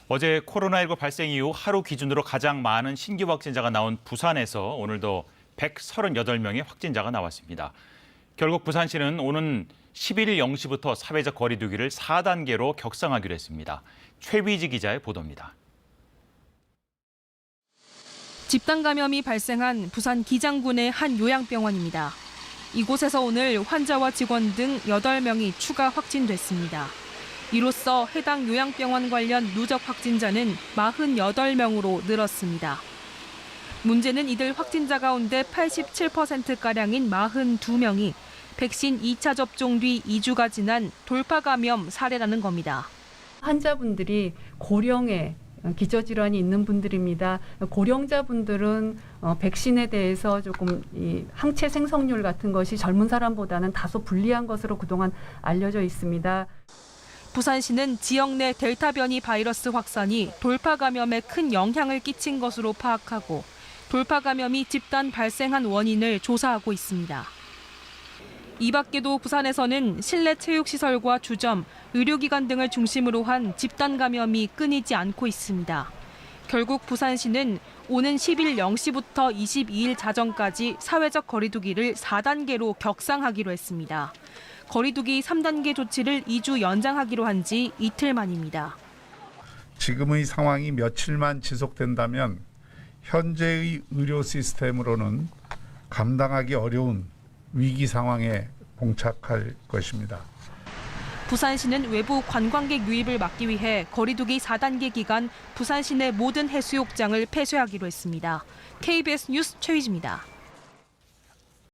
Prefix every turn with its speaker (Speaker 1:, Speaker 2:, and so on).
Speaker 1: 어제 코로나19 발생 이후 하루 기준으로 가장 많은 신규 확진자가 나온 부산에서 오늘도 138명의 확진자가 나왔습니다. 결국 부산시는 오는 11일 0시부터 사회적 거리 두기를 4단계로 격상하기로 했습니다. 최위지 기자의 보도입니다.
Speaker 2: 집단 감염이 발생한 부산 기장군의 한 요양병원입니다. 이곳에서 오늘 환자와 직원 등 8명이 추가 확진됐습니다. 이로써 해당 요양병원 관련 누적 확진자는 48명으로 늘었습니다. 문제는 이들 확진자 가운데 87%가량인 42명이 백신 2차 접종 뒤 2주가 지난 돌파 감염 사례라는 겁니다.
Speaker 3: 환자분들이 고령의 기저질환이 있는 분들입니다. 고령자분들은 백신에 대해서 조금 이 항체 생성률 같은 것이 젊은 사람보다는 다소 불리한 것으로 그동안 알려져 있습니다.
Speaker 2: 부산시는 지역 내 델타 변이 바이러스 확산이 돌파 감염에 큰 영향을 끼친 것으로 파악하고 돌파 감염이 집단 발생한 원인을 조사하고 있습니다. 이 밖에도 부산에서는 실내 체육시설과 주점, 의료기관 등을 중심으로 한 집단 감염이 끊이지 않고 있습니다. 결국 부산시는 오는 10일 0시부터 22일 자정까지 사회적 거리두기를 4단계로 격상하기로 했습니다. 거리두기 3단계 조치를 2주 연장하기로 한 지 이틀 만입니다.
Speaker 4: 지금의 상황이 며칠만 지속된다면 현재의 의료 시스템으로는 감당하기 어려운 위기 상황에 봉착할 것입니다.
Speaker 2: 부산시는 외부 관광객 유입을 막기 위해 거리두기 4단계 기간 부산 시내 모든 해수욕장을 폐쇄하기로 했습니다. KBS 뉴스 최위지입니다.